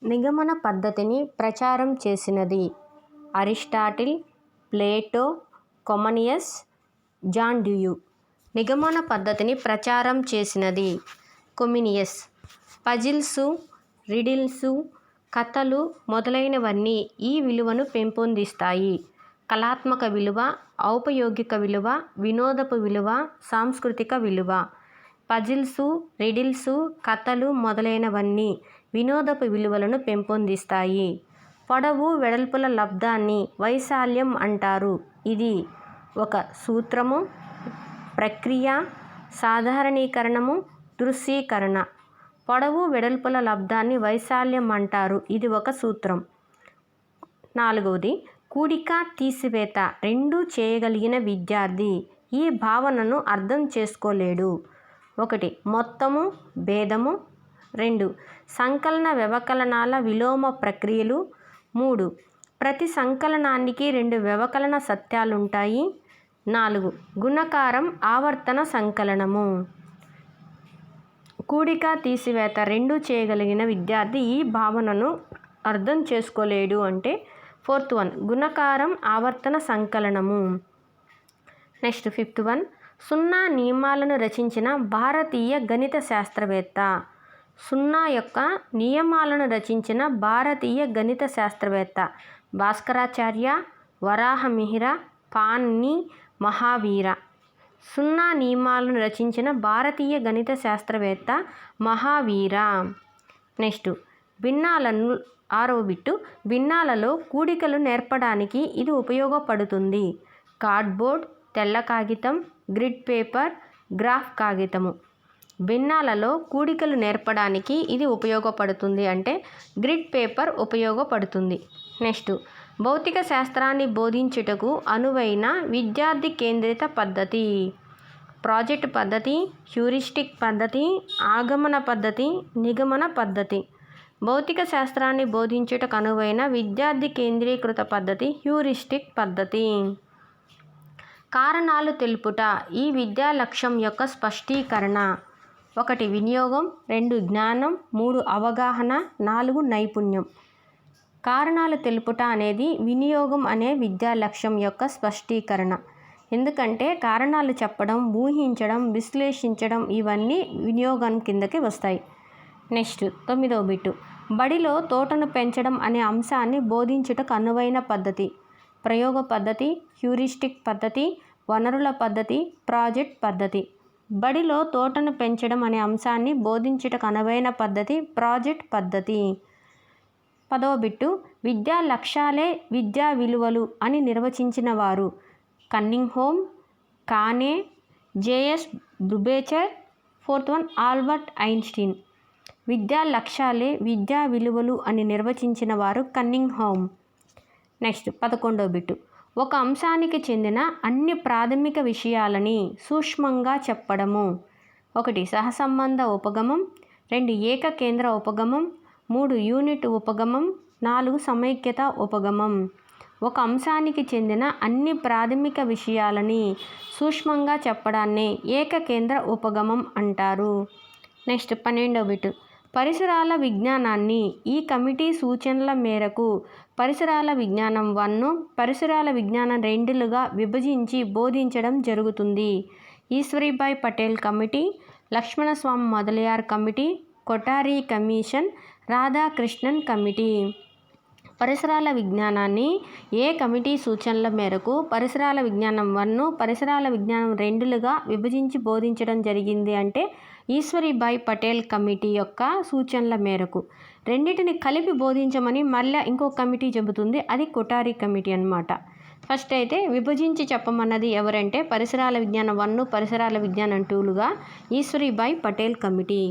నిగమన పద్ధతిని ప్రచారం చేసినది అరిస్టాటిల్, ప్లేటో, కొమనియస్, జాన్ డ్యూయీ. నిగమన పద్ధతిని ప్రచారం చేసినది కొమీనియస్. పజిల్సు, రిడిల్సు, కథలు మొదలైనవన్నీ ఈ విలువను పెంపొందిస్తాయి. కళాత్మక విలువ, ఔపయోగిక విలువ, వినోదపు విలువ, సాంస్కృతిక విలువ. పజిల్సు, రిడిల్సు, కథలు మొదలైనవన్నీ వినోదపు విలువలను పెంపొందిస్తాయి. పొడవు వెడల్పుల లబ్ధాన్ని వైశాల్యం అంటారు. ఇది ఒక సూత్రము, ప్రక్రియ, సాధారణీకరణము, దృశ్యీకరణ. పొడవు వెడల్పుల లబ్ధాన్ని వైశాల్యం అంటారు. ఇది ఒక సూత్రం. 4వది కూడిక తీసివేత రెండూ చేయగలిగిన విద్యార్థి ఈ భావనను అర్థం చేసుకోలేడు. 1 మొత్తము, భేదము. 2 సంకలన వ్యవకలనాల విలోమ ప్రక్రియలు. 3 ప్రతి సంకలనానికి 2 వ్యవకలన సత్యాలుంటాయి. 4 గుణకారం ఆవర్తన సంకలనము. కూడిక తీసివేత రెండూ చేయగలిగిన విద్యార్థి ఈ భావనను అర్థం చేసుకోలేడు అంటే 4th వన్ గుణకారం ఆవర్తన సంకలనము. నెక్స్ట్ 5th వన్ సున్నా నియమాలను రచించిన భారతీయ గణిత శాస్త్రవేత్త. సున్నా యొక్క నియమాలను రచించిన భారతీయ గణిత శాస్త్రవేత్త భాస్కరాచార్య, వరాహమిహిర, పాణిని, మహావీర. సున్నా నియమాలను రచించిన భారతీయ గణిత శాస్త్రవేత్త మహావీర. నెక్స్ట్ భిన్నాలను 6వ బిట్టు భిన్నాలలో కూడికలు నేర్పడానికి ఇది ఉపయోగపడుతుంది. కార్డ్బోర్డ్, తెల్ల కాగితం, గ్రిడ్ పేపర్, గ్రాఫ్ కాగితము. భిన్నాలలో కూడికలు నేర్పడానికి ఇది ఉపయోగపడుతుంది అంటే గ్రిడ్ పేపర్ ఉపయోగపడుతుంది. నెక్స్ట్ భౌతిక శాస్త్రాన్ని బోధించుటకు అనువైన విద్యార్థి కేంద్రిత పద్ధతి. ప్రాజెక్ట్ పద్ధతి, హ్యూరిస్టిక్ పద్ధతి, ఆగమన పద్ధతి, నిగమన పద్ధతి. భౌతిక శాస్త్రాన్ని బోధించుటకు అనువైన విద్యార్థి కేంద్రీకృత పద్ధతి హ్యూరిస్టిక్ పద్ధతి. కారణాలు తెలుపుట ఈ విద్యా లక్ష్యం యొక్క స్పష్టీకరణ. 1 వినియోగం, 2 జ్ఞానం, 3 అవగాహన, 4 నైపుణ్యం. కారణాలు తెలుపుట అనేది వినియోగం అనే విద్యా లక్ష్యం యొక్క స్పష్టీకరణ. ఎందుకంటే కారణాలు చెప్పడం, ఊహించడం, విశ్లేషించడం ఇవన్నీ వినియోగం కిందకి వస్తాయి. నెక్స్ట్ 9వ బిట్టు బడిలో తోటను పెంచడం అనే అంశాన్ని బోధించుటకు అనువైన పద్ధతి. ప్రయోగ పద్ధతి, హ్యూరిస్టిక్ పద్ధతి, వనరుల పద్ధతి, ప్రాజెక్ట్ పద్ధతి. బడిలో తోటను పెంచడం అనే అంశాన్ని బోధించుటకు అనువైన పద్ధతి ప్రాజెక్ట్ పద్ధతి. 10వ బిట్టు విద్యా లక్ష్యాలే విద్యా విలువలు అని నిర్వచించిన వారు Cunningham, Kane, J S Brubacher. 4th one Albert Einstein. విద్యా లక్ష్యాలే విద్యా విలువలు అని నిర్వచించిన వారు కన్నింగ్హామ్. నెక్స్ట్ 11వ బిట్టు ఒక అంశానికి చెందిన అన్ని ప్రాథమిక విషయాలని సూక్ష్మంగా చెప్పడము. 1 సహసంబంధ ఉపగమం, 2 ఏకకేంద్ర ఉపగమం, 3 యూనిట్ ఉపగమం, 4 సమైక్యత ఉపగమం. ఒక అంశానికి చెందిన అన్ని ప్రాథమిక విషయాలని సూక్ష్మంగా చెప్పడాన్ని ఏకకేంద్ర ఉపగమం అంటారు. నెక్స్ట్ 12వ బిట్టు పరిసరాల విజ్ఞానాన్ని ఈ కమిటీ సూచనల మేరకు పరిసరాల విజ్ఞానం 1, పరిసరాల విజ్ఞానం 2లుగా విభజించి బోధించడం జరుగుతుంది. Ishwarbhai Patel committee, Lakshmanaswami Mudaliar committee, Kothari commission, Radhakrishnan committee. పరిసరాల విజ్ఞానాన్ని ఏ కమిటీ సూచనల మేరకు పరిసరాల విజ్ఞానం 1, పరిసరాల విజ్ఞానం 2లుగా విభజించి బోధించడం జరిగింది అంటే ఈశ్వరీభాయ్ పటేల్ కమిటీ యొక్క సూచనల మేరకు. రెండింటిని కలిపి బోధించమని మళ్ళీ ఇంకో కమిటీ చెబుతుంది, అది కొఠారి కమిటీ అన్నమాట. ఫస్ట్ అయితే విభజించి చెప్పమన్నది ఎవరంటే పరిసరాల విజ్ఞానం 1, పరిసరాల విజ్ఞానం 2లుగా ఈశ్వరీభాయ్ పటేల్ కమిటీ.